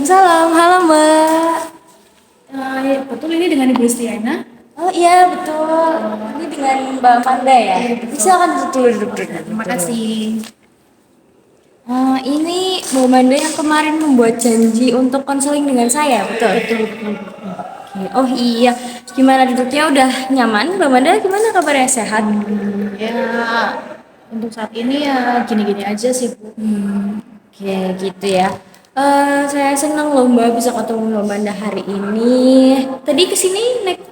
Waalaikumsalam, halo Mbak. Betul ini dengan Ibu Listiana. Oh iya betul, ini dengan Mbak Amanda ya. Iya, betul. Silakan duduk dulu, duduk dulu. Terima kasih. Ini Mbak Amanda yang kemarin membuat janji untuk konseling dengan saya, betul? Betul, betul, betul. Oke. Oh iya, gimana duduknya udah nyaman? Mbak Amanda gimana kabarnya, sehat? Ya, untuk saat ini ya gini-gini aja sih, Bu. Oke gitu ya. Saya senang loh Mbak bisa ketemu Mbak Amanda hari ini. Tadi kesini naik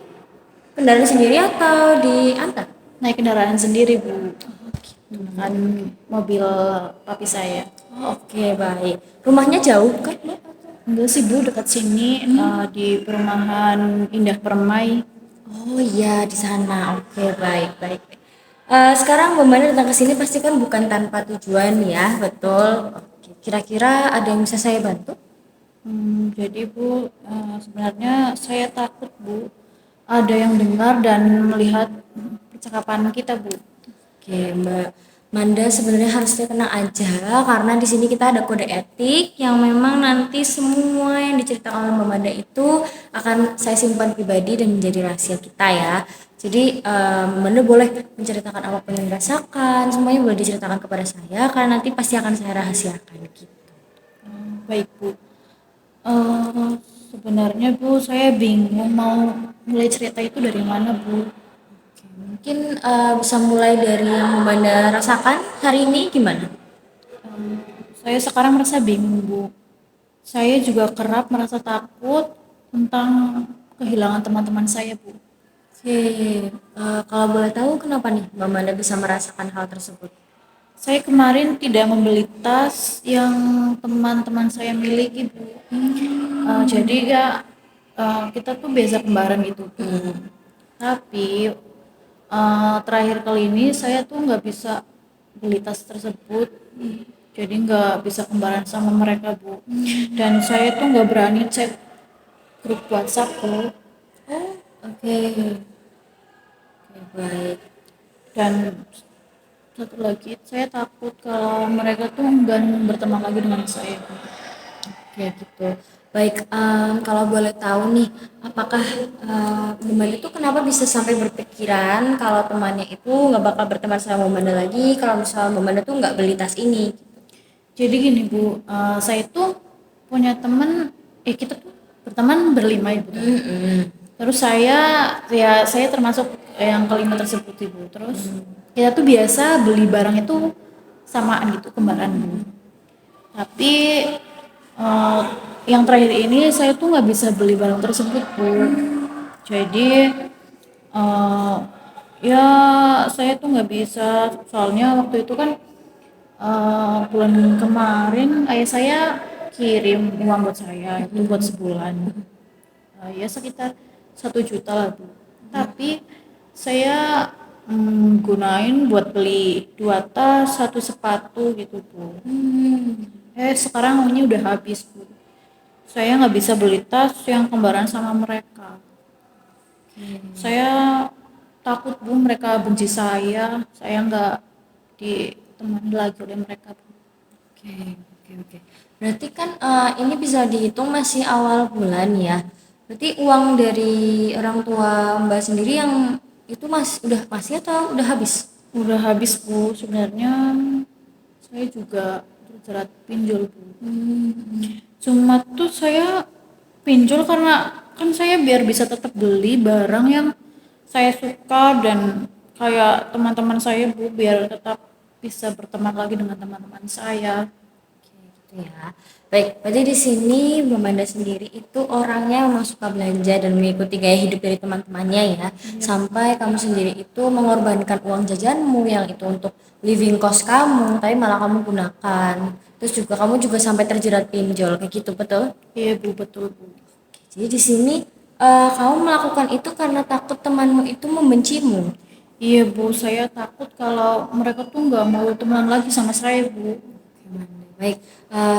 kendaraan sendiri atau diantar? Naik kendaraan sendiri, Bu. Dengan mobil papi saya. Oke, baik. Rumahnya jauh kan, Mbak? Enggak sih, Bu, dekat sini di perumahan Indah Permai. Oh iya, di sana. Oke, baik, baik. Sekarang Mbak Manda datang ke sini pasti kan bukan tanpa tujuan ya, betul? Oke, kira-kira ada yang bisa saya bantu? Jadi, Bu, sebenarnya saya takut, Bu. Ada yang dengar dan melihat percakapan kita, Bu. Oke, Mbak Manda sebenarnya harusnya tenang aja karena di sini kita ada kode etik yang memang nanti semua yang diceritakan oleh Mbak Manda itu akan saya simpan pribadi dan menjadi rahasia kita ya. Jadi Mbak Manda boleh menceritakan apapun yang dirasakan, semuanya boleh diceritakan kepada saya karena nanti pasti akan saya rahasiakan gitu. Baik, Bu. Eh, Sebenarnya, Bu, saya bingung mau mulai cerita itu dari mana, Bu. Mungkin bisa mulai dari yang Mbak Manda rasakan hari ini gimana? Saya sekarang merasa bingung, Bu. Saya juga kerap merasa takut tentang kehilangan teman-teman saya, Bu. Oke, kalau boleh tahu kenapa nih Mbak Manda bisa merasakan hal tersebut? Saya kemarin tidak membeli tas yang teman-teman saya miliki, Bu. Jadi ya kita tuh biasa kembaran gitu, Bu. Tapi terakhir kali ini saya tuh nggak bisa beli tas tersebut, jadi nggak bisa kembaran sama mereka, Bu. Dan saya tuh nggak berani cek grup WhatsApp, Bu. Oh, oke. Oke, baik. Dan satu lagi, saya takut kalau mereka tuh enggan berteman lagi dengan saya, Bu. Oke, gitu. Baik, kalau boleh tahu nih, apakah Mbak itu kenapa bisa sampai berpikiran kalau temannya itu nggak bakal berteman sama Mbak lagi kalau misalnya Mbak tuh nggak beli tas ini? Jadi gini, Bu, saya tuh punya temen, kita tuh berteman berlima, Ibu. Terus saya termasuk yang kelima tersebut, Ibu. Terus kita tuh biasa beli barang itu samaan gitu, kembaran, Bu. Tapi eh, yang terakhir ini saya tuh nggak bisa beli barang tersebut, Bu. Jadi eh, ya saya tuh nggak bisa, soalnya waktu itu kan bulan kemarin ayah saya kirim uang buat saya itu buat sebulan. Ya sekitar 1 juta lah, Bu. Tapi saya gunain buat beli 2 tas, 1 sepatu gitu, Bu. Sekarang ini udah habis, Bu. Saya nggak bisa beli tas yang kembaran sama mereka. Saya takut, Bu, mereka benci saya nggak ditemani lagi oleh mereka, Bu. Oke, oke, oke. Berarti kan ini bisa dihitung masih awal bulan ya. Berarti uang dari orang tua Mbak sendiri yang itu udah masih atau udah habis? Udah habis, Bu. Sebenarnya saya juga terjerat pinjol, Bu. Cuma tuh saya pinjol karena kan saya biar bisa tetap beli barang yang saya suka dan kayak teman-teman saya, Bu, biar tetap bisa berteman lagi dengan teman-teman saya. Gitu ya. Baik, berarti di sini Mbak Manda sendiri itu orangnya memang suka belanja dan mengikuti gaya hidup dari teman-temannya ya. Sampai kamu sendiri itu mengorbankan uang jajanmu yang itu untuk living cost kamu, tapi malah kamu gunakan. Terus juga kamu juga sampai terjerat pinjol kayak gitu, betul? Iya, Bu, betul, Bu. Jadi di sini kamu melakukan itu karena takut temanmu itu membencimu. Iya, Bu, saya takut kalau mereka tuh nggak mau teman lagi sama saya, Bu. Baik,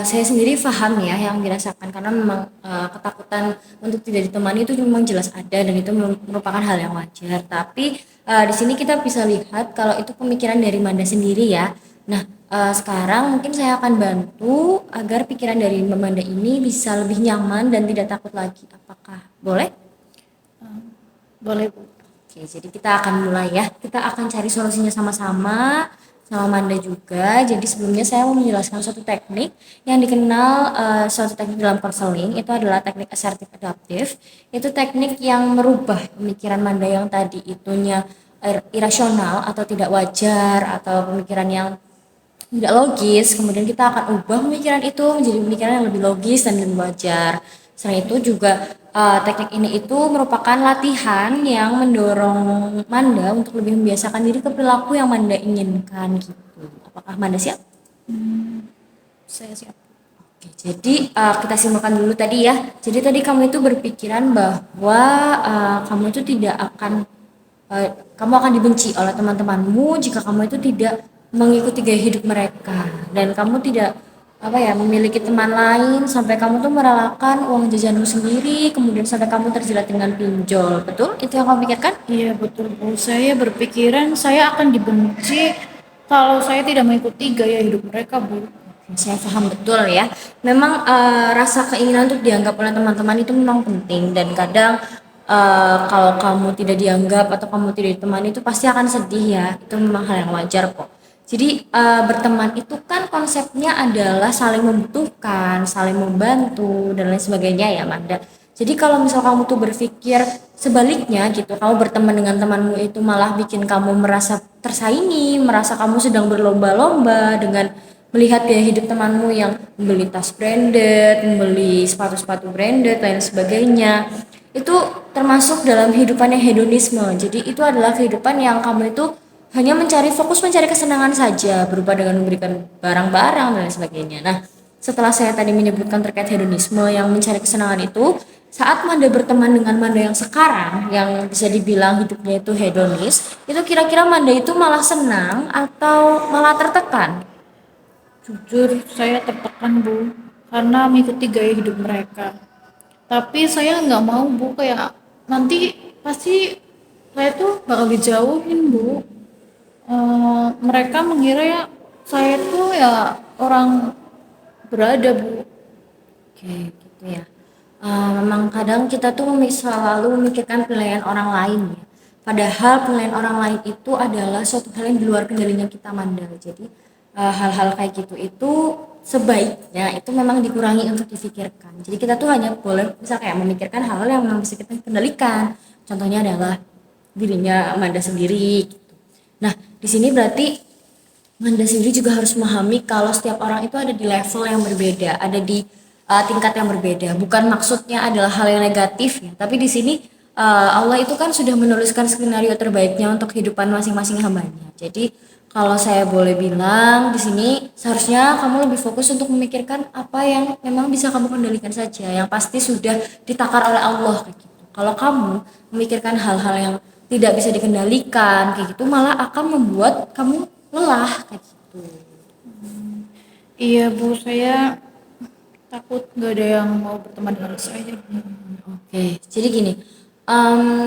saya sendiri paham ya yang dirasakan karena memang ketakutan untuk tidak ditemani itu memang jelas ada dan itu merupakan hal yang wajar. Tapi di sini kita bisa lihat kalau itu pemikiran dari Manda sendiri ya. Nah, Sekarang mungkin saya akan bantu agar pikiran dari Mbak Manda ini bisa lebih nyaman dan tidak takut lagi. Apakah boleh? Boleh Bu. Oke, jadi kita akan mulai ya. Kita akan cari solusinya sama-sama, sama Manda juga. Jadi sebelumnya saya mau menjelaskan suatu teknik yang dikenal suatu teknik dalam konseling itu adalah teknik asertif adaptif. Itu teknik yang merubah pemikiran Manda yang tadi itunya irasional atau tidak wajar atau pemikiran yang tidak logis, kemudian kita akan ubah pemikiran itu menjadi pemikiran yang lebih logis dan lebih wajar. Selain itu juga teknik ini itu merupakan latihan yang mendorong Manda untuk lebih membiasakan diri ke perilaku yang Manda inginkan gitu. Apakah Manda siap? Saya siap. Oke, jadi kita simpulkan dulu tadi ya. Jadi tadi kamu itu berpikiran bahwa kamu itu tidak akan kamu akan dibenci oleh teman-temanmu jika kamu itu tidak mengikuti gaya hidup mereka dan kamu tidak apa ya memiliki teman lain sampai kamu tuh merelakan uang jajanmu sendiri kemudian sampai kamu terjilat dengan pinjol. Betul? Itu yang kamu pikirkan? Iya betul Bu. Saya berpikiran saya akan dibenci kalau saya tidak mengikuti gaya hidup mereka Bu. Saya paham betul ya. Memang rasa keinginan untuk dianggap oleh teman-teman itu memang penting dan kadang kalau kamu tidak dianggap atau kamu tidak ditemani itu pasti akan sedih ya. Itu memang hal yang wajar kok. Jadi berteman itu kan konsepnya adalah saling membutuhkan, saling membantu dan lain sebagainya ya Manda. Jadi kalau misal kamu tuh berpikir sebaliknya gitu, kamu berteman dengan temanmu itu malah bikin kamu merasa tersaingi, merasa kamu sedang berlomba-lomba dengan melihat gaya hidup temanmu yang membeli tas branded, membeli sepatu-sepatu branded, lain sebagainya. Itu termasuk dalam kehidupan yang hedonisme. Jadi itu adalah kehidupan yang kamu itu hanya fokus mencari kesenangan saja, berupa dengan memberikan barang-barang dan lain sebagainya. Nah, setelah saya tadi menyebutkan terkait hedonisme yang mencari kesenangan itu, saat Manda berteman dengan Manda yang sekarang, yang bisa dibilang hidupnya itu hedonis, itu kira-kira Manda itu malah senang atau malah tertekan? Jujur saya tertekan Bu karena mengikuti gaya hidup mereka. Tapi saya nggak mau Bu, kayak nanti pasti saya tuh bakal dijauhin Bu. Mereka mengira ya saya tuh ya orang berada Bu. Oke, gitu ya. Memang kadang kita tuh selalu memikirkan penilaian orang lain ya. Padahal penilaian orang lain itu adalah suatu hal yang di luar kendalinya kita Manda. Jadi hal-hal kayak gitu itu sebaiknya itu memang dikurangi untuk difikirkan. Jadi kita tuh hanya boleh bisa kayak memikirkan hal-hal yang memang bisa kita kendalikan. Contohnya adalah dirinya Manda sendiri gitu. Nah, di sini berarti Manda sendiri juga harus memahami kalau setiap orang itu ada di level yang berbeda, ada di tingkat yang berbeda. Bukan maksudnya adalah hal yang negatif ya, tapi di sini Allah itu kan sudah menuliskan skenario terbaiknya untuk kehidupan masing-masing hambanya. Jadi kalau saya boleh bilang di sini seharusnya kamu lebih fokus untuk memikirkan apa yang memang bisa kamu kendalikan saja, yang pasti sudah ditakar oleh Allah kayak gitu. Kalau kamu memikirkan hal-hal yang tidak bisa dikendalikan kayak gitu malah akan membuat kamu lelah kayak gitu. Iya Bu, saya takut nggak ada yang mau berteman dengan saya Bu. Oke, jadi gini,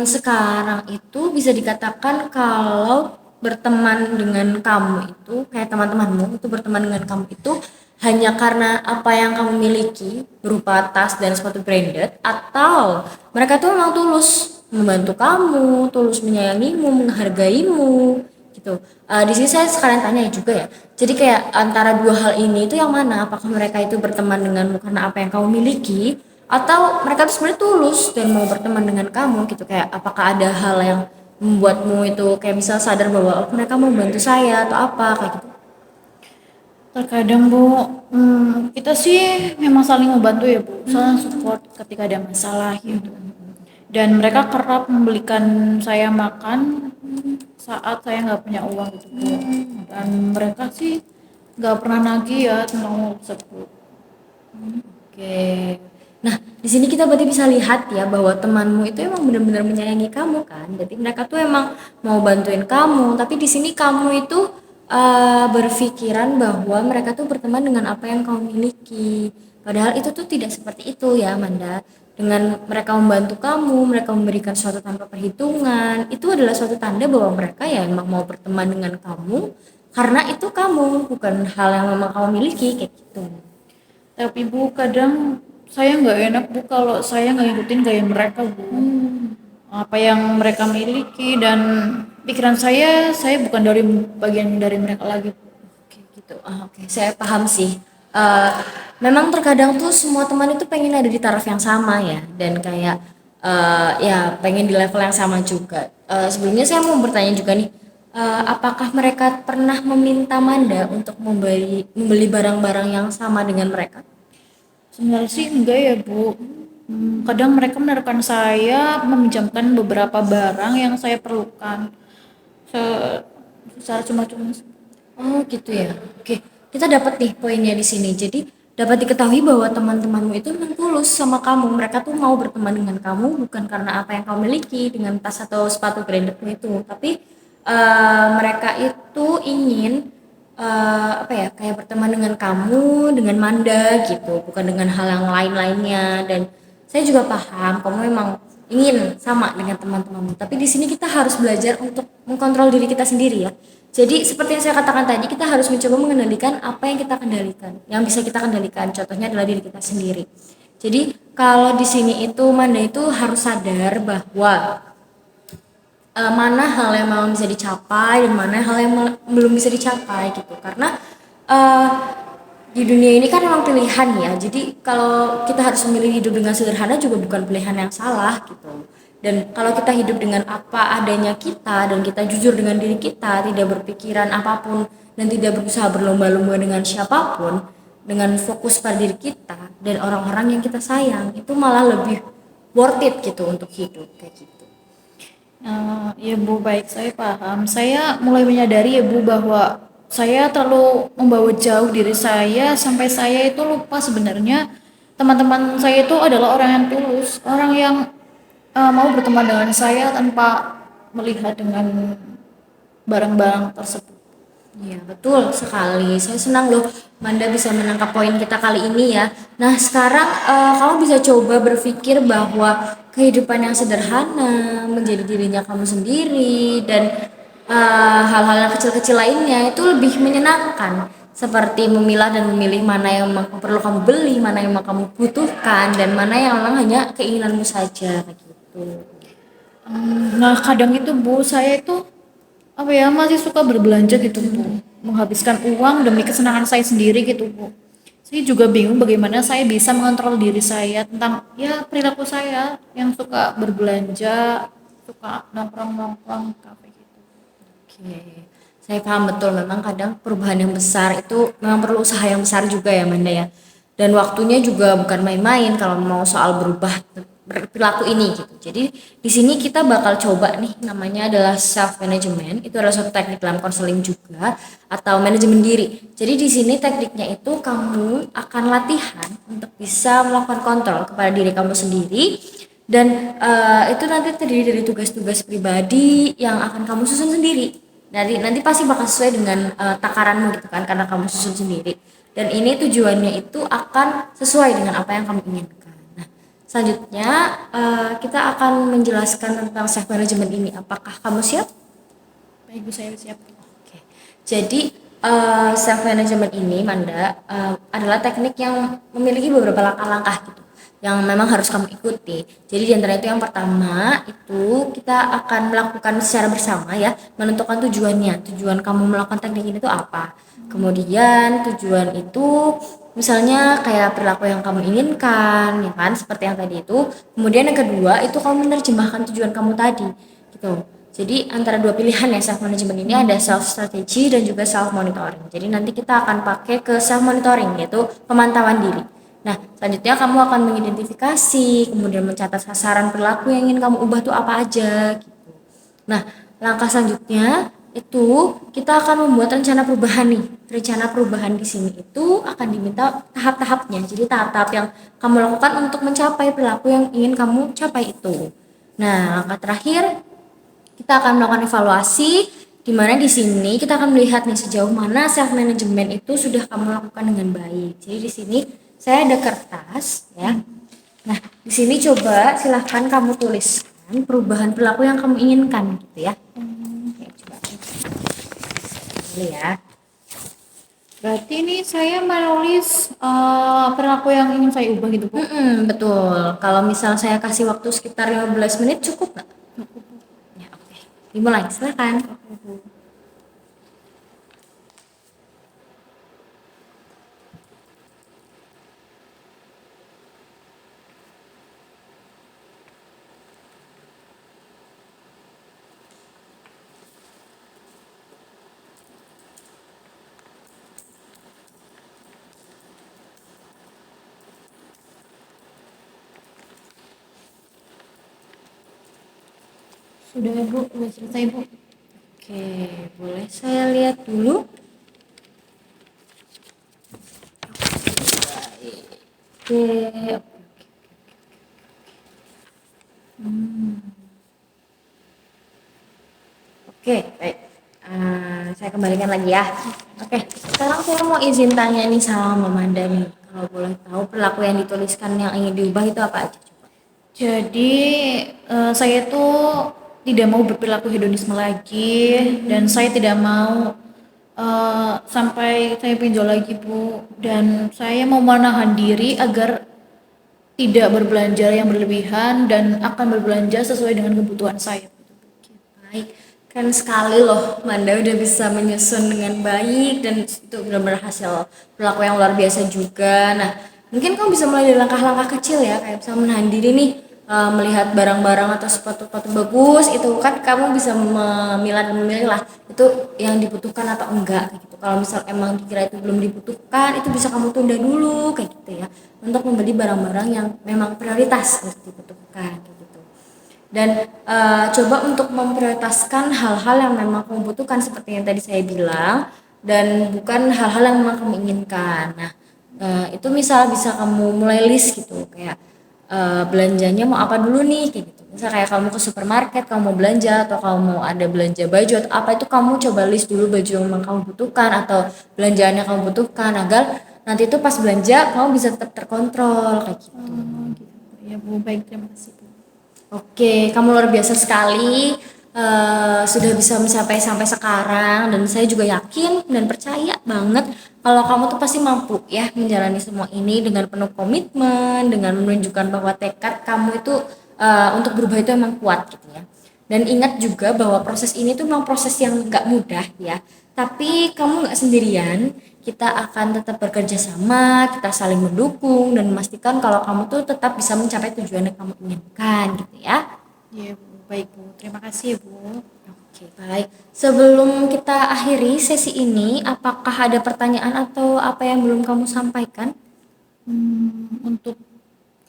sekarang itu bisa dikatakan kalau berteman dengan kamu itu kayak teman-temanmu itu berteman dengan kamu itu hanya karena apa yang kamu miliki berupa tas dan sepatu branded atau mereka tuh memang tulus membantu kamu, tulus menyayangimu, menghargaimu gitu. Di sini saya sekalian tanya juga ya. Jadi kayak antara dua hal ini itu yang mana? Apakah mereka itu berteman denganmu karena apa yang kamu miliki atau mereka tuh sebenarnya tulus dan mau berteman dengan kamu gitu kayak apakah ada hal yang membuatmu itu kayak misal sadar bahwa oh, mereka mau bantu saya atau apa kayak gitu. Terkadang Bu, kita sih memang saling membantu ya Bu, saling support ketika ada masalah gitu. Dan mereka kerap membelikan saya makan saat saya nggak punya uang gitu Bu. Dan mereka sih nggak pernah nagih ya tentang uang tersebut. Oke. Nah, di sini kita berarti bisa lihat ya bahwa temanmu itu emang benar-benar menyayangi kamu kan. Berarti mereka tuh emang mau bantuin kamu, tapi di sini kamu itu berpikiran bahwa mereka tuh berteman dengan apa yang kamu miliki. Padahal itu tuh tidak seperti itu ya, Amanda. Dengan mereka membantu kamu, mereka memberikan sesuatu tanpa perhitungan, itu adalah suatu tanda bahwa mereka ya emang mau berteman dengan kamu karena itu kamu, bukan hal yang memang kamu miliki kayak gitu. Tapi Bu, kadang saya nggak enak Bu kalau saya nggak ngikutin gaya mereka Bu. Apa yang mereka miliki, dan pikiran saya bukan dari bagian dari mereka lagi Bu. Oke gitu. Oke, saya paham sih. Eh, Memang terkadang tuh semua teman itu pengen ada di taraf yang sama ya, dan kayak ya pengen di level yang sama juga. Sebelumnya saya mau bertanya juga nih, apakah mereka pernah meminta Manda untuk membeli barang-barang yang sama dengan mereka? Sebenarnya sih enggak ya Bu. Kadang mereka menaruhkan saya meminjamkan beberapa barang yang saya perlukan se- secara cuma-cuma. Oh gitu ya. Oke, kita dapat nih poinnya di sini. Jadi dapat diketahui bahwa teman-temanmu itu memang tulus sama kamu. Mereka tuh mau berteman dengan kamu bukan karena apa yang kamu miliki dengan tas atau sepatu brandedmu itu, tapi mereka itu ingin apa ya, kayak berteman dengan kamu, dengan Manda gitu, bukan dengan hal yang lain-lainnya. Dan saya juga paham kamu memang ingin sama dengan teman-temanmu, tapi di sini kita harus belajar untuk mengkontrol diri kita sendiri ya. Jadi seperti yang saya katakan tadi, kita harus mencoba mengendalikan apa yang kita kendalikan, yang bisa kita kendalikan. Contohnya adalah diri kita sendiri. Jadi kalau di sini itu Manda itu harus sadar bahwa mana hal yang memang bisa dicapai dan mana hal yang belum bisa dicapai gitu. Karena eh, di dunia ini kan memang pilihan ya. Jadi kalau kita harus memilih hidup dengan sederhana juga bukan pilihan yang salah gitu. Dan kalau kita hidup dengan apa adanya kita dan kita jujur dengan diri kita, tidak berpikiran apapun dan tidak berusaha berlomba-lomba dengan siapapun, dengan fokus pada diri kita dan orang-orang yang kita sayang, itu malah lebih worth it gitu untuk hidup kayak gitu. Ya Bu, baik, saya paham. Saya mulai menyadari ya Bu bahwa saya terlalu membawa jauh diri saya sampai saya itu lupa sebenarnya teman-teman saya itu adalah orang yang tulus, orang yang mau berteman dengan saya tanpa melihat dengan barang-barang tersebut. Iya, betul sekali. Saya senang loh Manda bisa menangkap poin kita kali ini ya. Nah, sekarang kamu bisa coba berpikir bahwa kehidupan yang sederhana, menjadi dirinya kamu sendiri, dan hal-hal yang kecil-kecil lainnya itu lebih menyenangkan. Seperti memilah dan memilih mana yang memang perlu kamu beli, mana yang memang kamu butuhkan, dan mana yang memang hanya keinginanmu saja, kayak gitu. Nah, kadang itu Bu, saya itu apa ya, masih suka berbelanja gitu Bu, menghabiskan uang demi kesenangan saya sendiri gitu Bu. Saya juga bingung bagaimana saya bisa mengontrol diri saya tentang ya perilaku saya yang suka berbelanja, suka nongkrong-nongkrong kafe gitu. Oke, saya paham betul. Memang kadang perubahan yang besar itu memang perlu usaha yang besar juga ya Manda ya. Dan waktunya juga bukan main-main kalau mau soal berubah perilaku ini gitu. Jadi di sini kita bakal coba nih, namanya adalah self management. Itu adalah suatu teknik dalam konseling juga, atau manajemen diri. Jadi di sini tekniknya itu kamu akan latihan untuk bisa melakukan kontrol kepada diri kamu sendiri, dan itu nanti terdiri dari tugas-tugas pribadi yang akan kamu susun sendiri. Nanti pasti bakal sesuai dengan takaranmu gitu kan, karena kamu susun sendiri. Dan ini tujuannya itu akan sesuai dengan apa yang kamu inginkan. Nah, selanjutnya kita akan menjelaskan tentang self management ini. Apakah kamu siap? Baik Bu, saya siap. Oke. Jadi self management ini Manda adalah teknik yang memiliki beberapa langkah-langkah gitu yang memang harus kamu ikuti. Jadi di antara itu yang pertama itu kita akan melakukan secara bersama ya, menentukan tujuannya. Tujuan kamu melakukan teknik ini itu apa? Kemudian tujuan itu misalnya kayak perilaku yang kamu inginkan, ya kan? Seperti yang tadi itu. Kemudian yang kedua itu kamu menerjemahkan tujuan kamu tadi, gitu. Jadi antara dua pilihan ya self management ini, ada self strategy dan juga self monitoring. Jadi nanti kita akan pakai ke self monitoring, yaitu pemantauan diri. Nah, selanjutnya kamu akan mengidentifikasi, kemudian mencatat sasaran perilaku yang ingin kamu ubah tuh apa aja gitu. Nah, langkah selanjutnya itu kita akan membuat rencana perubahan nih. Rencana perubahan di sini itu akan diminta tahap-tahapnya. Jadi tahap-tahap yang kamu lakukan untuk mencapai perilaku yang ingin kamu capai itu. Nah, langkah terakhir kita akan melakukan evaluasi, di mana di sini kita akan melihat nih sejauh mana self management itu sudah kamu lakukan dengan baik. Jadi di sini saya ada kertas ya. Nah, di sini coba silahkan kamu tuliskan perubahan perilaku yang kamu inginkan gitu ya. Oke, coba dulu ya. Berarti ini saya menulis perilaku yang ingin saya ubah gitu, Bu. Betul. Kalau misal saya kasih waktu sekitar 15 menit cukup nggak? Cukup, Bu. Ya, oke. Dimulai, silakan. Oke, Bu. Sudah, Bu. Sudah selesai, Bu. Oke, boleh saya lihat dulu? Oke, oke, baik. Saya kembalikan lagi ya. Oke, sekarang saya mau izin tanya nih sama Mbak Manda nih. Kalau boleh tahu perilaku yang dituliskan yang ingin diubah itu apa aja? Coba. Jadi saya tuh tidak mau berperilaku hedonisme lagi dan saya tidak mau sampai saya pinjol lagi, Bu, dan saya mau menahan diri agar tidak berbelanja yang berlebihan dan akan berbelanja sesuai dengan kebutuhan saya. Baik, keren sekali loh Manda udah bisa menyusun dengan baik dan itu benar-benar hasil perilaku yang luar biasa juga. Nah, mungkin kamu bisa mulai dari langkah-langkah kecil ya, kayak bisa menahan diri nih, melihat barang-barang atau sepatu-sepatu bagus itu kan kamu bisa memilah dan memilih lah itu yang dibutuhkan atau enggak kayak gitu. Kalau misal emang dikira itu belum dibutuhkan, itu bisa kamu tunda dulu kayak gitu ya, untuk membeli barang-barang yang memang prioritas harus dibutuhkan kayak gitu. Dan coba untuk memprioritaskan hal-hal yang memang kamu butuhkan seperti yang tadi saya bilang dan bukan hal-hal yang memang kamu inginkan. Nah, itu misal bisa kamu mulai list gitu kayak belanjanya mau apa dulu nih kayak gitu. Misal kayak kamu ke supermarket, kamu mau belanja atau kamu mau ada belanja baju atau apa itu kamu coba list dulu baju yang memang kamu butuhkan atau belanjaan yang kamu butuhkan agar nanti itu pas belanja kamu bisa tetap terkontrol kayak gitu. Oh, gitu. Ya, Bu. Baik, terima kasih, Bu. Oke, kamu luar biasa sekali, sudah bisa mencapai sampai sekarang dan saya juga yakin dan percaya banget kalau kamu tuh pasti mampu ya menjalani semua ini dengan penuh komitmen, dengan menunjukkan bahwa tekad kamu itu, untuk berubah itu emang kuat gitu ya. Dan ingat juga bahwa proses ini tuh memang proses yang nggak mudah ya, tapi kamu nggak sendirian, kita akan tetap bekerja sama, kita saling mendukung dan memastikan kalau kamu tuh tetap bisa mencapai tujuan yang kamu inginkan gitu ya. Iya, Bu. Baik, Bu. Terima kasih ya, Bu. Oke, baik. Sebelum kita akhiri sesi ini, apakah ada pertanyaan atau apa yang belum kamu sampaikan? Untuk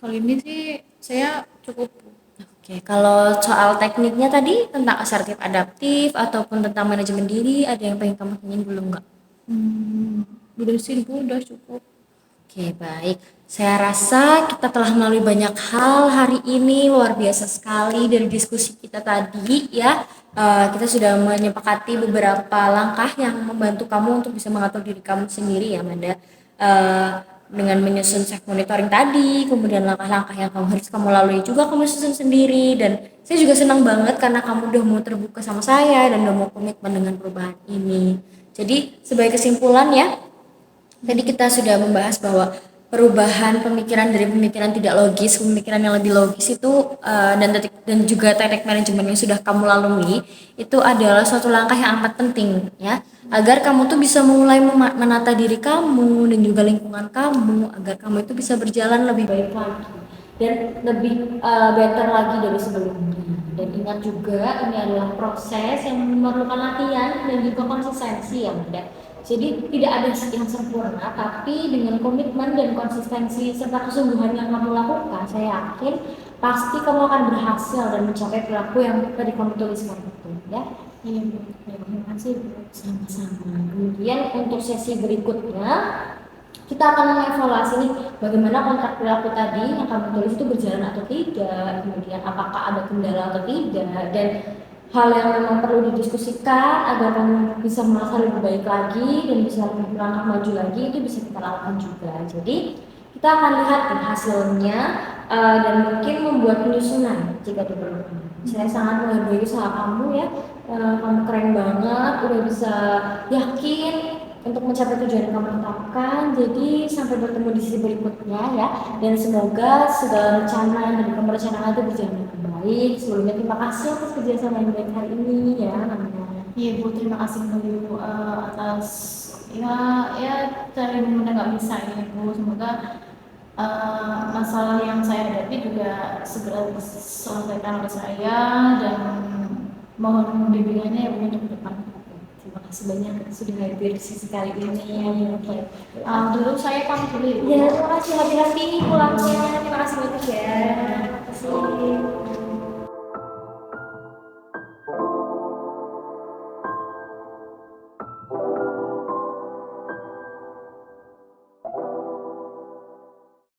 kali ini sih saya cukup, Bu. Oke, kalau soal tekniknya tadi tentang asertif adaptif ataupun tentang manajemen diri, ada yang pengen kamu tanyain belum nggak? Udah sih, Bu. Udah cukup. Oke, baik. Saya rasa kita telah melalui banyak hal hari ini, luar biasa sekali dari diskusi kita tadi ya. Kita sudah menyepakati beberapa langkah yang membantu kamu untuk bisa mengatur diri kamu sendiri ya, Manda. Dengan menyusun self monitoring tadi, kemudian langkah-langkah yang kamu lalui juga kamu susun sendiri dan saya juga senang banget karena kamu udah mau terbuka sama saya dan udah mau komitmen dengan perubahan ini. Jadi sebagai kesimpulan ya, tadi kita sudah membahas bahwa perubahan pemikiran dari pemikiran tidak logis ke pemikiran yang lebih logis itu dan juga teknik manajemen yang sudah kamu lalui itu adalah suatu langkah yang amat penting ya agar kamu tuh bisa mulai menata diri kamu dan juga lingkungan kamu agar kamu itu bisa berjalan lebih baik lagi dan lebih better lagi dari sebelumnya. Dan ingat juga ini adalah proses yang memerlukan latihan dan juga konsistensi ya Bunda. Jadi tidak ada yang sempurna, tapi dengan komitmen dan konsistensi serta kesungguhan yang kamu lakukan, saya yakin pasti kamu akan berhasil dan mencapai perilaku yang tadi kamu tuliskan itu, ya. Iya, Bu. Terima kasih, Bu. Sama-sama. Kemudian untuk sesi berikutnya, kita akan mengevaluasi nih bagaimana kontrak perilaku tadi yang kamu tulis itu berjalan atau tidak, kemudian apakah ada kendala atau tidak, dan hal yang memang perlu didiskusikan agar kamu bisa merasa lebih baik lagi dan bisa lebih melangkah maju lagi itu bisa kita lakukan juga. Jadi kita akan lihat nih hasilnya dan mungkin membuat penyusunan jika diperlukan. Saya sangat menghargai usaha kamu ya. Kamu keren banget, udah bisa yakin untuk mencapai tujuan yang kamu tetapkan. Jadi sampai bertemu di sisi berikutnya ya. Dan semoga segala rencana yang tadi kamu rencanakan itu berjalan dengan baik. Sebelumnya terima kasih atas kerjasama yang baik hari ini ya namanya. Iya Bu, terima kasih Bu atas ya ya cari bunda nggak bisa ini Bu. Semoga masalah yang saya hadapi juga segera diselesaikan oleh saya dan mohon bimbingannya ya Bu untuk ke depan. Terima kasih banyak sudah hadir di sisi kali ini. Oke. Dulu saya pamit dulu ya Bu. Ya, terima kasih hati-hati pulangnya. Terima kasih banyak ya. Terima kasih.